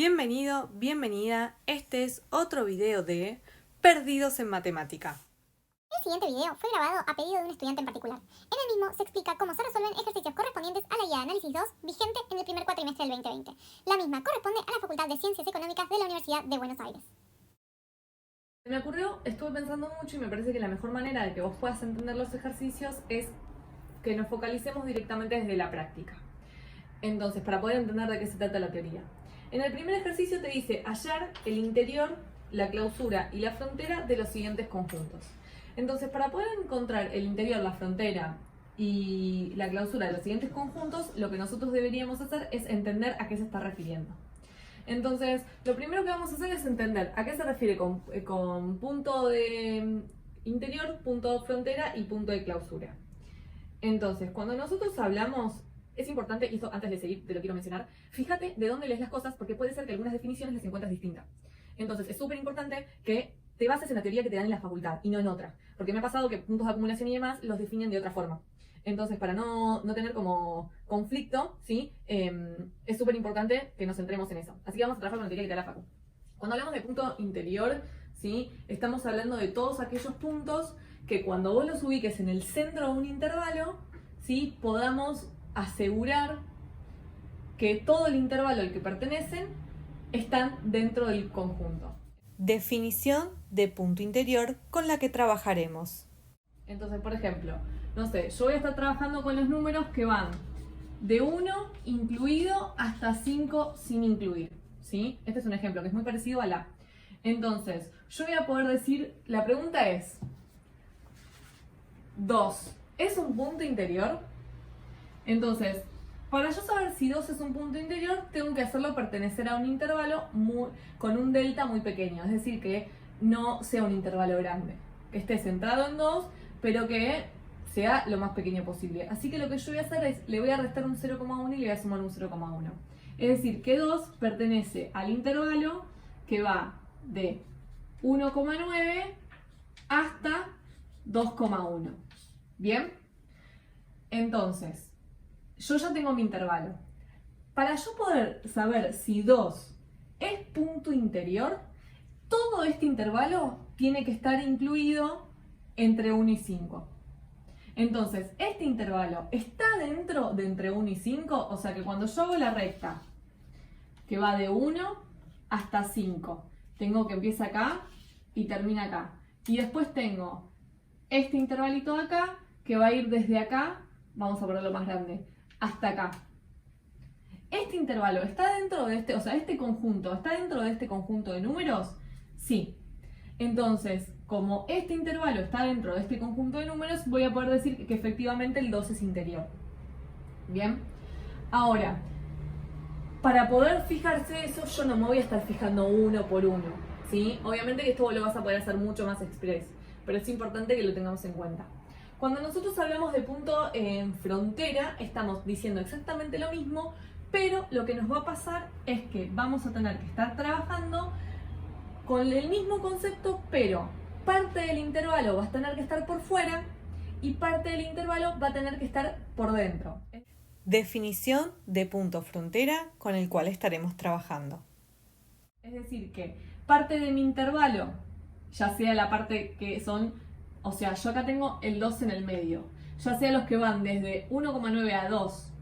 Bienvenido, bienvenida. Este es otro video de Perdidos en Matemática. El siguiente video fue grabado a pedido de un estudiante en particular. En el mismo se explica cómo se resuelven ejercicios correspondientes a la guía de análisis 2 vigente en el primer cuatrimestre del 2020. La misma corresponde a la Facultad de Ciencias Económicas de la Universidad de Buenos Aires. Me ocurrió, estuve pensando mucho y me parece que la mejor manera de que vos puedas entender los ejercicios es que nos focalicemos directamente desde la práctica. Entonces, para poder entender de qué se trata la teoría. En el primer ejercicio te dice hallar el interior, la clausura y la frontera de los siguientes conjuntos. Entonces, para poder encontrar el interior, la frontera y la clausura de los siguientes conjuntos, lo que nosotros deberíamos hacer es entender a qué se está refiriendo. Entonces, lo primero que vamos a hacer es entender a qué se refiere con punto de interior, punto de frontera y punto de clausura. Entonces, cuando nosotros hablamos, es importante, y esto antes de seguir te lo quiero mencionar, fíjate de dónde lees las cosas porque puede ser que algunas definiciones las encuentres distintas. Entonces, es súper importante que te bases en la teoría que te dan en la facultad y no en otra. Porque me ha pasado que puntos de acumulación y demás los definen de otra forma. Entonces, para no tener como conflicto, ¿sí? Es súper importante que nos centremos en eso. Así que vamos a trabajar con la teoría que te da la facu. Cuando hablamos de punto interior, ¿sí? Estamos hablando de todos aquellos puntos que cuando vos los ubiques en el centro de un intervalo, ¿sí? Podamos asegurar que todo el intervalo al que pertenecen están dentro del conjunto. Definición de punto interior con la que trabajaremos. Entonces, por ejemplo, no sé, yo voy a estar trabajando con los números que van de 1 incluido hasta 5 sin incluir, ¿sí? Este es un ejemplo que es muy parecido a la. Entonces, yo voy a poder decir, la pregunta es, 2, ¿es un punto interior? Entonces, para yo saber si 2 es un punto interior, tengo que hacerlo pertenecer a un intervalo con un delta muy pequeño, es decir, que no sea un intervalo grande, que esté centrado en 2, pero que sea lo más pequeño posible. Así que lo que yo voy a hacer es, le voy a restar un 0,1 y le voy a sumar un 0,1. Es decir, que 2 pertenece al intervalo que va de 1,9 hasta 2,1. ¿Bien? Entonces, yo ya tengo mi intervalo. Para yo poder saber si 2 es punto interior, todo este intervalo tiene que estar incluido entre 1 y 5. Entonces, este intervalo está dentro de entre 1 y 5, o sea que cuando yo hago la recta que va de 1 hasta 5, tengo que empieza acá y termina acá. Y después tengo este intervalito de acá que va a ir desde acá, vamos a ponerlo más grande, hasta acá. ¿Este intervalo está dentro de este, o sea, este conjunto, está dentro de este conjunto de números? Sí. Entonces, como este intervalo está dentro de este conjunto de números, voy a poder decir que efectivamente el 2 es interior. ¿Bien? Ahora, para poder fijarse eso, yo no me voy a estar fijando uno por uno, ¿sí? Obviamente que esto lo vas a poder hacer mucho más express, pero es importante que lo tengamos en cuenta. Cuando nosotros hablamos de punto en frontera, estamos diciendo exactamente lo mismo, pero lo que nos va a pasar es que vamos a tener que estar trabajando con el mismo concepto, pero parte del intervalo va a tener que estar por fuera y parte del intervalo va a tener que estar por dentro. Definición de punto frontera con el cual estaremos trabajando. Es decir, que parte de mi intervalo, ya sea la parte que son, o sea, yo acá tengo el 2 en el medio, ya sea los que van desde 1,9 a 2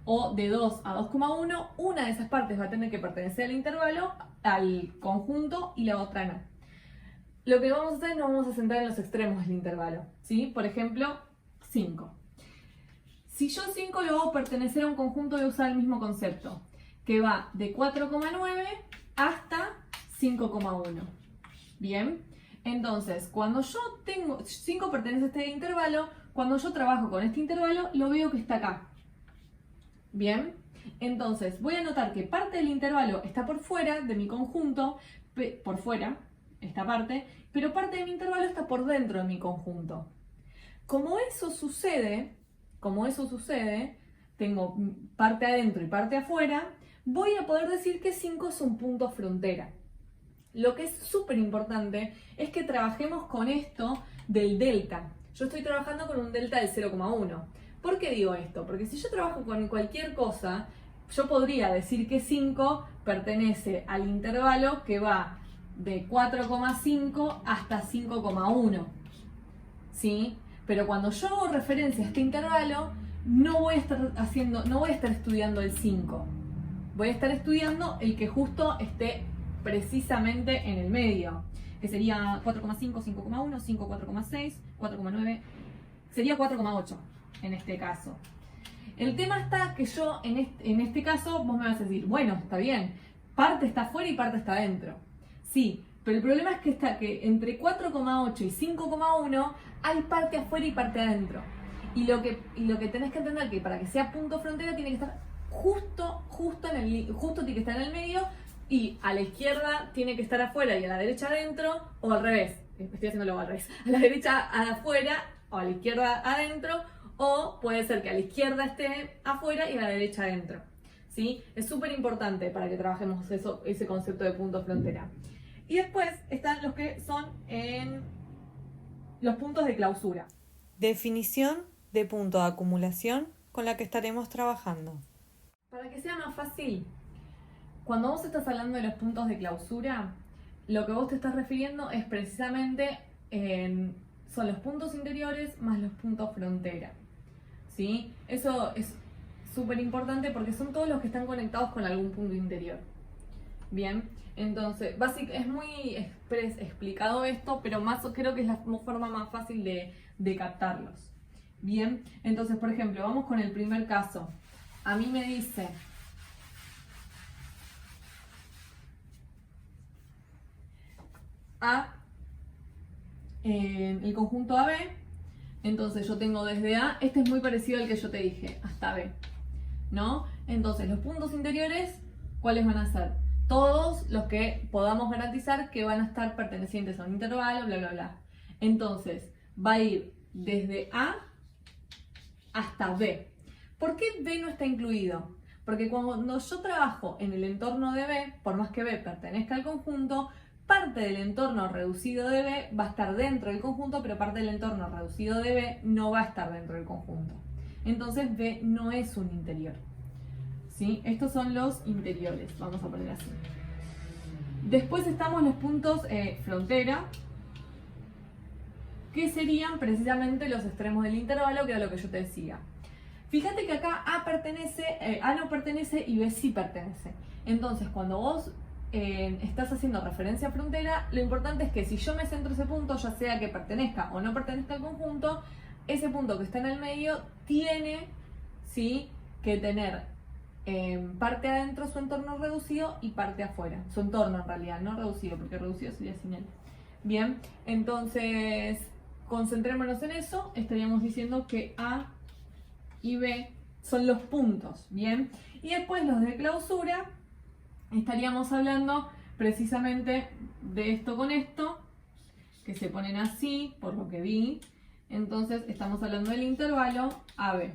o de 2 a 2,1, una de esas partes va a tener que pertenecer al intervalo, al conjunto, y la otra no. Lo que vamos a hacer, nos vamos a centrar en los extremos del intervalo, ¿sí? Por ejemplo, 5. Si yo 5 lo hago pertenecer a un conjunto, voy a usar el mismo concepto, que va de 4,9 hasta 5,1. ¿Bien? Entonces, cuando yo tengo 5 pertenece a este intervalo, cuando yo trabajo con este intervalo, lo veo que está acá. ¿Bien? Entonces, voy a notar que parte del intervalo está por fuera de mi conjunto, por fuera, esta parte, pero parte de mi intervalo está por dentro de mi conjunto. Como eso sucede, tengo parte adentro y parte afuera, voy a poder decir que 5 es un punto frontera. Lo que es súper importante es que trabajemos con esto del delta. Yo estoy trabajando con un delta del 0,1. ¿Por qué digo esto? Porque si yo trabajo con cualquier cosa, yo podría decir que 5 pertenece al intervalo que va de 4,5 hasta 5,1, ¿sí? Pero cuando yo hago referencia a este intervalo, no voy a estar estudiando el 5. Voy a estar estudiando el que justo esté precisamente en el medio, que sería 4,5, 5,1, 5, 4,6, 4,9, sería 4,8 en este caso. El tema está que yo, en este caso, vos me vas a decir, bueno, está bien, parte está afuera y parte está adentro. Sí, pero el problema es que entre 4,8 y 5,1 hay parte afuera y parte adentro. Y lo que tenés que entender es que para que sea punto frontera tiene que estar justo tiene que estar en el medio, y a la izquierda tiene que estar afuera y a la derecha adentro, o al revés, estoy haciéndolo al revés, a la derecha afuera o a la izquierda adentro, o puede ser que a la izquierda esté afuera y a la derecha adentro, ¿sí? Es súper importante para que trabajemos ese concepto de punto frontera. Y después están los que son en los puntos de clausura. Definición de punto de acumulación con la que estaremos trabajando. Para que sea más fácil, cuando vos estás hablando de los puntos de clausura, lo que vos te estás refiriendo es precisamente son los puntos interiores más los puntos frontera, ¿sí? Eso es súper importante porque son todos los que están conectados con algún punto interior. Bien, entonces, es muy explicado esto, pero creo que es la forma más fácil de captarlos. Bien, entonces, por ejemplo, vamos con el primer caso. A mí me dice A, el conjunto AB, entonces yo tengo desde A, este es muy parecido al que yo te dije, hasta B, ¿no? Entonces, los puntos interiores, ¿cuáles van a ser? Todos los que podamos garantizar que van a estar pertenecientes a un intervalo, bla, bla, bla. Entonces, va a ir desde A hasta B. ¿Por qué B no está incluido? Porque cuando yo trabajo en el entorno de B, por más que B pertenezca al conjunto, parte del entorno reducido de B va a estar dentro del conjunto, pero parte del entorno reducido de B no va a estar dentro del conjunto. Entonces B no es un interior, ¿sí? Estos son los interiores, vamos a poner así. Después estamos los puntos frontera, que serían precisamente los extremos del intervalo, que era lo que yo te decía. Fíjate que acá A no pertenece y B sí pertenece. Entonces, cuando vos estás haciendo referencia a frontera, lo importante es que si yo me centro ese punto, ya sea que pertenezca o no pertenezca al conjunto, ese punto que está en el medio tiene, ¿sí?, que tener parte adentro su entorno reducido y parte afuera. Su entorno en realidad, no reducido, porque reducido sería sin él. Bien, entonces concentrémonos en eso. Estaríamos diciendo que A y B son los puntos, ¿bien? Y después los de clausura, estaríamos hablando precisamente de esto con esto, que se ponen así, por lo que vi. Entonces estamos hablando del intervalo AB.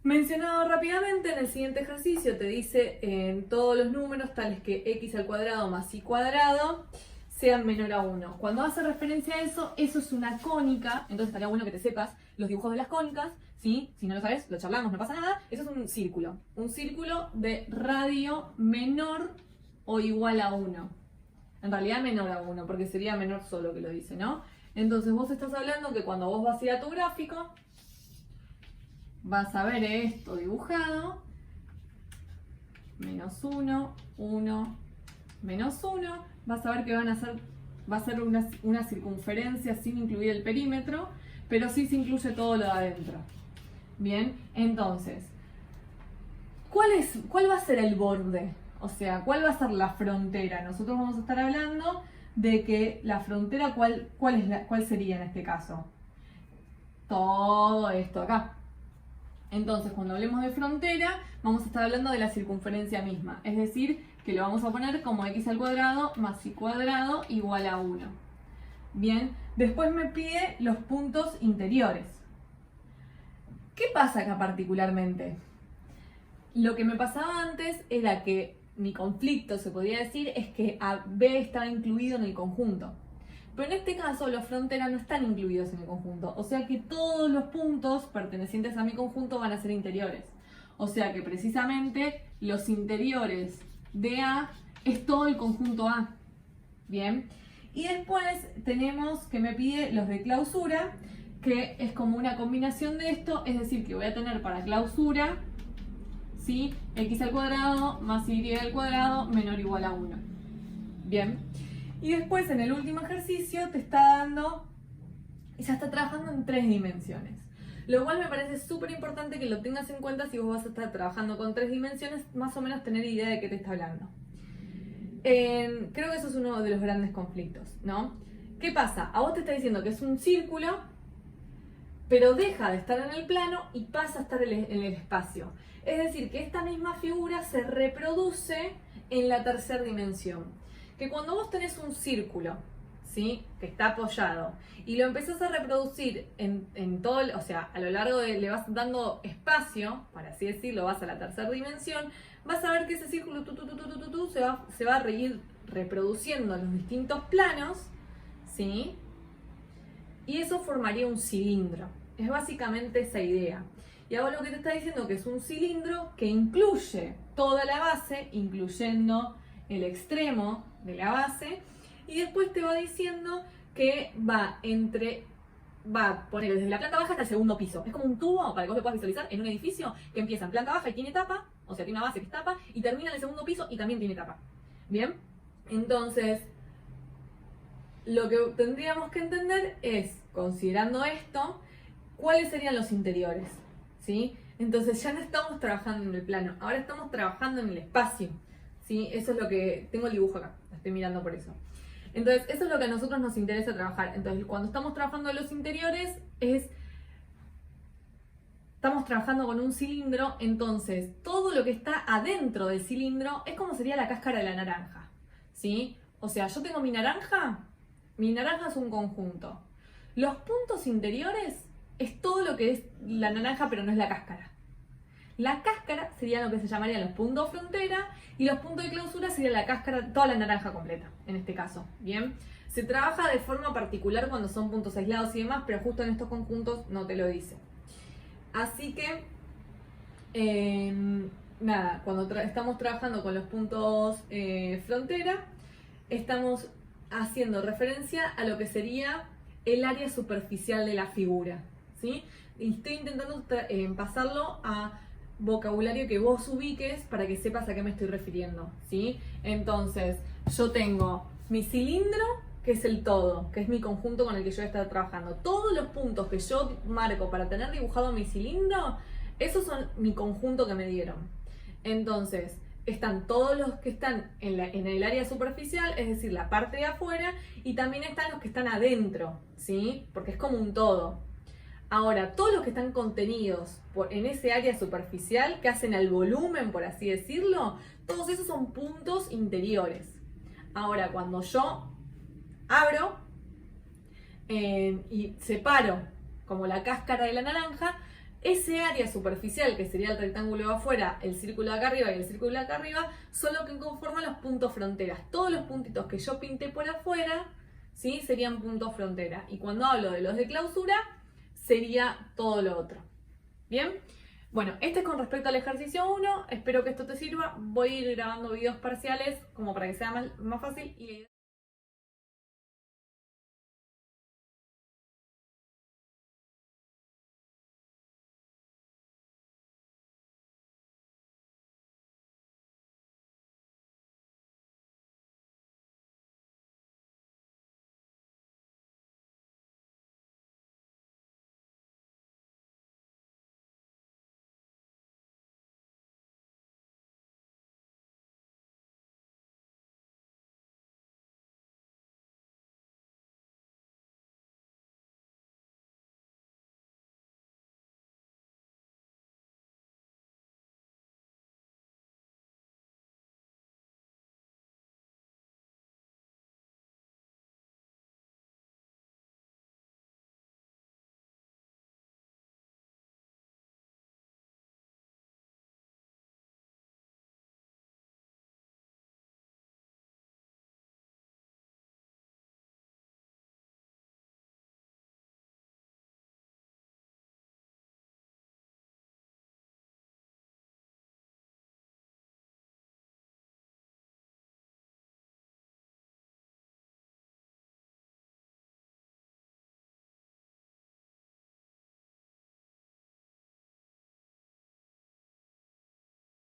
Mencionado rápidamente, en el siguiente ejercicio te dice en todos los números tales que x al cuadrado más y cuadrado sean menor a 1. Cuando hace referencia a eso, eso es una cónica, entonces estaría bueno que te sepas los dibujos de las cónicas, ¿sí? Si no lo sabes, lo charlamos, no pasa nada. Eso es un círculo de radio menor o igual a 1. En realidad menor a 1, porque sería menor solo que lo dice, ¿no? Entonces vos estás hablando que cuando vos vas a ir a tu gráfico, vas a ver esto dibujado, menos 1, 1, menos 1, vas a ver que va a ser una circunferencia sin incluir el perímetro, pero sí se incluye todo lo de adentro. Bien, entonces, ¿cuál va a ser el borde? O sea, ¿cuál va a ser la frontera? Nosotros vamos a estar hablando de que la frontera, ¿cuál sería en este caso? Todo esto acá. Entonces, cuando hablemos de frontera, vamos a estar hablando de la circunferencia misma. Es decir, que lo vamos a poner como x al cuadrado más y cuadrado igual a 1. Bien, después me pide los puntos interiores. ¿Qué pasa acá particularmente? Lo que me pasaba antes era que mi conflicto, se podría decir, es que B estaba incluido en el conjunto. Pero en este caso los fronteras no están incluidos en el conjunto, o sea que todos los puntos pertenecientes a mi conjunto van a ser interiores. O sea que precisamente los interiores de A es todo el conjunto A. Bien. Y después tenemos que me pide los de clausura, que es como una combinación de esto, es decir, que voy a tener para clausura, ¿sí? X al cuadrado más Y al cuadrado menor o igual a 1. Bien. Y después en el último ejercicio te está dando, ya está trabajando en 3 dimensiones. Lo cual me parece súper importante que lo tengas en cuenta si vos vas a estar trabajando con 3 dimensiones, más o menos tener idea de qué te está hablando. Creo que eso es uno de los grandes conflictos, ¿no? ¿Qué pasa? A vos te está diciendo que es un círculo, pero deja de estar en el plano y pasa a estar en el espacio. Es decir, que esta misma figura se reproduce en la tercera dimensión. Que cuando vos tenés un círculo, ¿sí? Que está apoyado, y lo empezás a reproducir en todo, o sea, a lo largo le vas dando espacio, para así decirlo, vas a la tercera dimensión, vas a ver que ese círculo se va a ir reproduciendo en los distintos planos, ¿sí? Y eso formaría un cilindro. Es básicamente esa idea. Y ahora lo que te está diciendo que es un cilindro que incluye toda la base, incluyendo el extremo de la base, y después te va diciendo que va a poner desde la planta baja hasta el segundo piso. Es como un tubo, para que vos lo puedas visualizar, en un edificio que empieza en planta baja y tiene tapa, o sea, tiene una base que es tapa, y termina en el segundo piso y también tiene tapa. ¿Bien? Entonces, lo que tendríamos que entender es, considerando esto, cuáles serían los interiores, ¿sí? Entonces ya no estamos trabajando en el plano, ahora estamos trabajando en el espacio, ¿sí? Eso es lo que... Tengo el dibujo acá, lo estoy mirando por eso. Entonces, eso es lo que a nosotros nos interesa trabajar. Entonces, cuando estamos trabajando en los interiores, estamos trabajando con un cilindro, entonces todo lo que está adentro del cilindro es como sería la cáscara de la naranja, ¿sí? O sea, yo tengo mi naranja es un conjunto. Los puntos interiores es todo lo que es la naranja, pero no es la cáscara. La cáscara sería lo que se llamarían los puntos frontera y los puntos de clausura sería la cáscara, toda la naranja completa, en este caso. Bien, se trabaja de forma particular cuando son puntos aislados y demás, pero justo en estos conjuntos no te lo dice. Así que, nada, cuando estamos trabajando con los puntos frontera, estamos haciendo referencia a lo que sería el área superficial de la figura, ¿sí? Y estoy intentando pasarlo a vocabulario que vos ubiques para que sepas a qué me estoy refiriendo, ¿sí? Entonces, yo tengo mi cilindro, que es el todo, que es mi conjunto con el que yo voy a estar trabajando. Todos los puntos que yo marco para tener dibujado mi cilindro, esos son mi conjunto que me dieron. Entonces, están todos los que están en el área superficial, es decir, la parte de afuera, y también están los que están adentro, ¿sí? Porque es como un todo. Ahora, todos los que están contenidos en ese área superficial, que hacen al volumen, por así decirlo, todos esos son puntos interiores. Ahora, cuando yo abro y separo como la cáscara de la naranja, ese área superficial, que sería el rectángulo de afuera, el círculo de acá arriba y el círculo de acá arriba, son lo que conforman los puntos fronteras. Todos los puntitos que yo pinté por afuera, ¿sí? Serían puntos frontera. Y cuando hablo de los de clausura, sería todo lo otro. ¿Bien? Bueno, este es con respecto al ejercicio 1. Espero que esto te sirva. Voy a ir grabando videos parciales como para que sea más fácil.